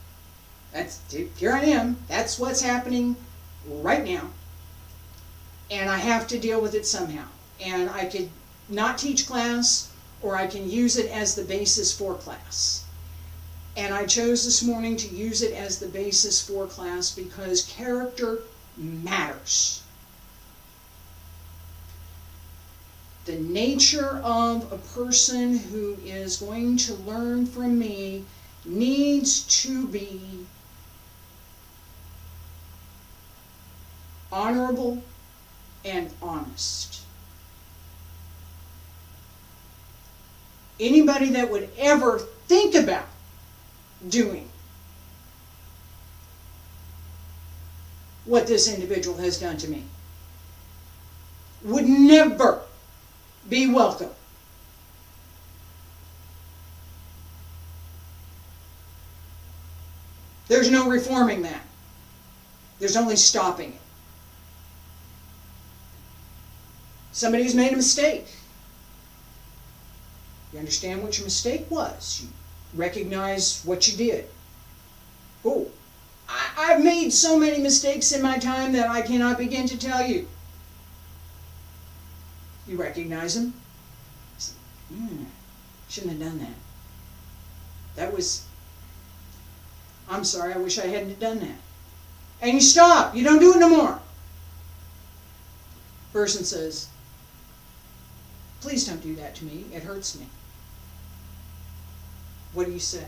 Here I am. That's what's happening right now. And I have to deal with it somehow. And I could not teach class, or I can use it as the basis for class. And I chose this morning to use it as the basis for class because character matters. The nature of a person who is going to learn from me needs to be honorable and honest. Anybody that would ever think about doing what this individual has done to me would never be welcome. There's no reforming that. There's only stopping it. Somebody who's made a mistake. You understand what your mistake was. You recognize what you did. Oh, I've made so many mistakes in my time that I cannot begin to tell you. You recognize them. Shouldn't have done that. I'm sorry, I wish I hadn't done that. And you stop. You don't do it no more. Person says, please don't do that to me. It hurts me. What do you say?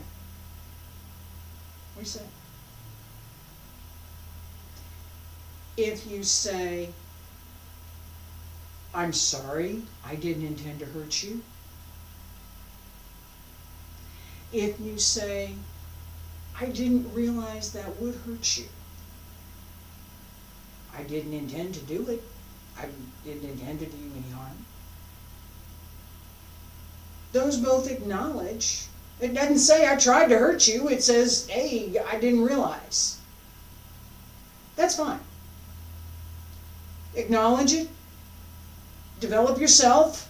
What do you say? If you say, I'm sorry, I didn't intend to hurt you. If you say, I didn't realize that would hurt you. I didn't intend to do it. I didn't intend to do you any harm. Those both acknowledge. It doesn't say I tried to hurt you. It says, hey, I didn't realize. That's fine. Acknowledge it. Develop yourself.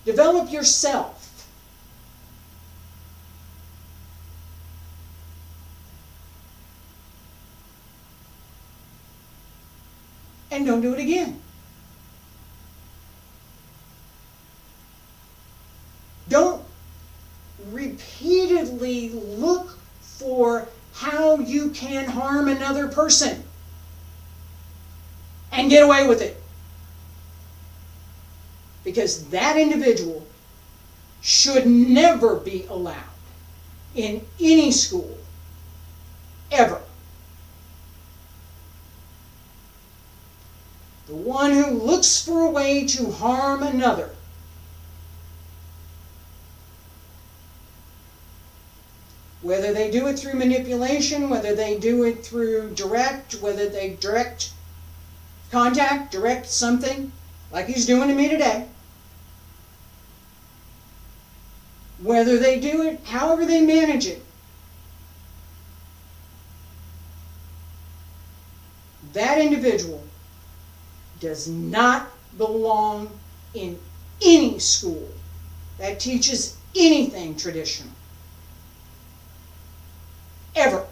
Develop yourself. And don't do it again. Don't repeatedly look for how you can harm another person and get away with it. Because that individual should never be allowed in any school, ever. The one who looks for a way to harm another whether they do it through manipulation, whether they do it through direct, whether they direct contact, direct something, like he's doing to me today. Whether they do it, however they manage it. That individual does not belong in any school that teaches anything traditional. Ever.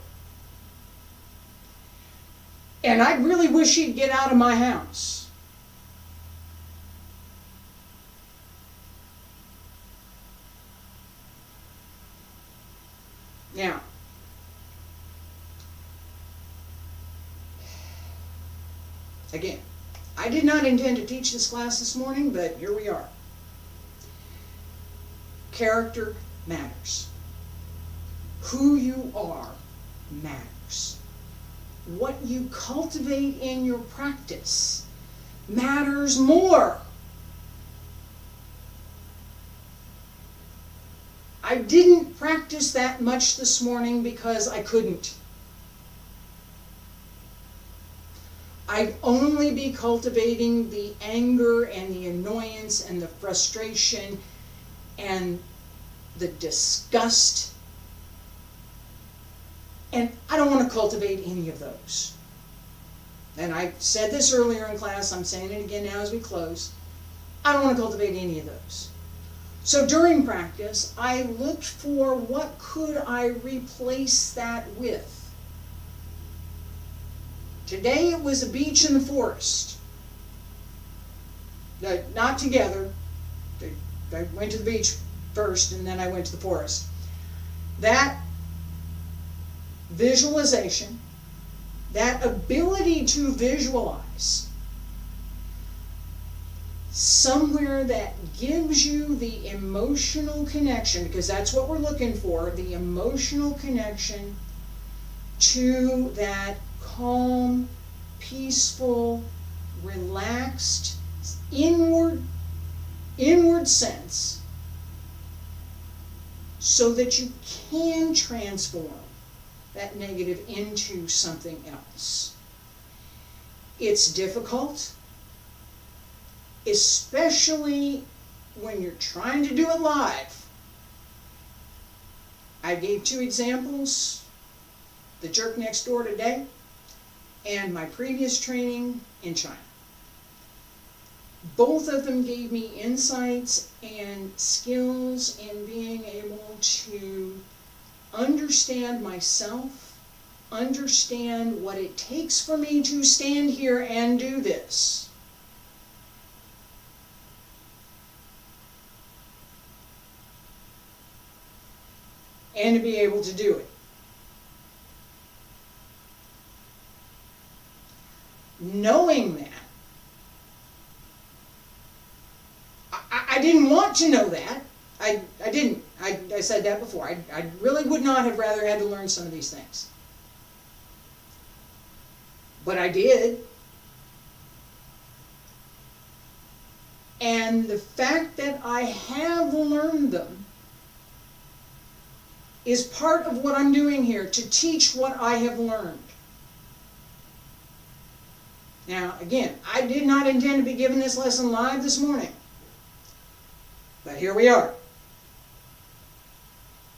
And I really wish he'd get out of my house. Now, again, I did not intend to teach this class this morning, but here we are. Character matters. Who you are matters. What you cultivate in your practice matters more. I didn't practice that much this morning because I couldn't. I'd only be cultivating the anger and the annoyance and the frustration and the disgust And I don't want to cultivate any of those. And I said this earlier in class, I'm saying it again now as we close. I don't want to cultivate any of those. So during practice, I looked for what could I replace that with. Today it was a beach in the forest. Not together. I went to the beach first and then I went to the forest. That visualization, that ability to visualize somewhere that gives you the emotional connection, because that's what we're looking for, the emotional connection to that calm, peaceful, relaxed, inward sense, so that you can transform that negative into something else. It's difficult, especially when you're trying to do it live. I gave 2 examples, the jerk next door today and my previous training in China. Both of them gave me insights and skills in being able to understand myself, understand what it takes for me to stand here and do this. And to be able to do it. Knowing that, I didn't want to know that. I didn't. I said that before. I really would not have rather had to learn some of these things. But I did. And the fact that I have learned them is part of what I'm doing here, to teach what I have learned. Now, again, I did not intend to be giving this lesson live this morning. But here we are.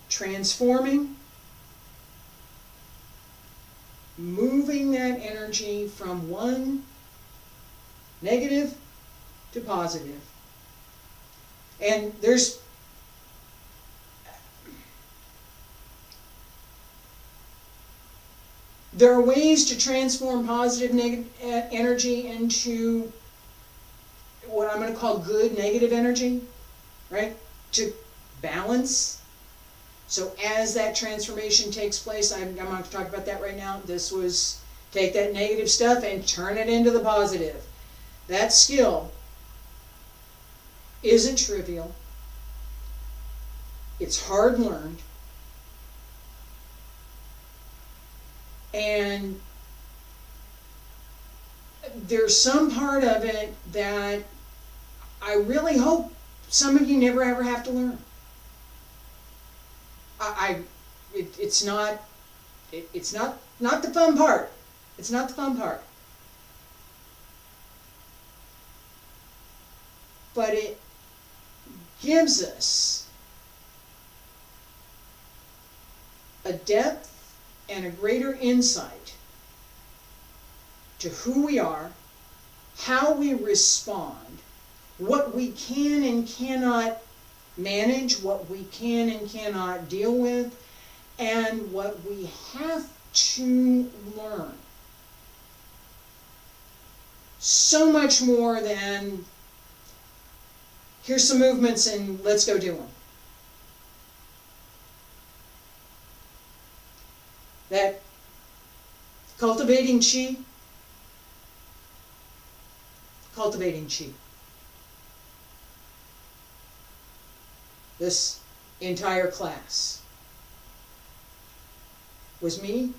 Transforming, moving that energy from one negative to positive. And there are ways to transform positive energy into what I'm going to call good negative energy, right? To balance. So as that transformation takes place, I'm not going to talk about that right now. This was take that negative stuff and turn it into the positive. That skill isn't trivial. It's hard learned. And there's some part of it that I really hope some of you never ever have to learn. It's not the fun part. It's not the fun part. But it gives us a depth and a greater insight to who we are, how we respond, what we can and cannot manage, what we can and cannot deal with, and what we have to learn. So much more than, here's some movements and let's go do them. That cultivating chi, this entire class was me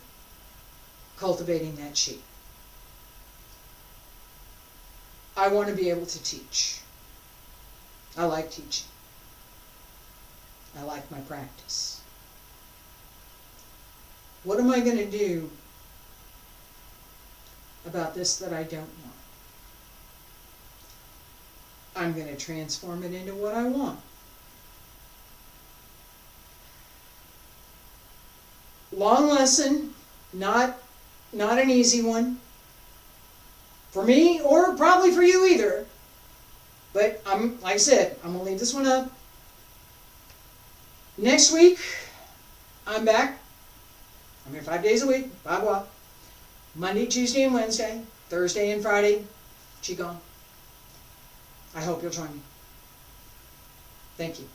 cultivating that chi. I want to be able to teach. I like teaching. I like my practice. What am I going to do about this that I don't want? I'm going to transform it into what I want. long lesson, not an easy one for me or probably for you either. But like I said, I'm gonna leave this one up. Next week, I'm back. I'm here 5 days a week. Blah blah. Monday, Tuesday, and Wednesday. Thursday and Friday, Qigong. I hope you'll join me. Thank you.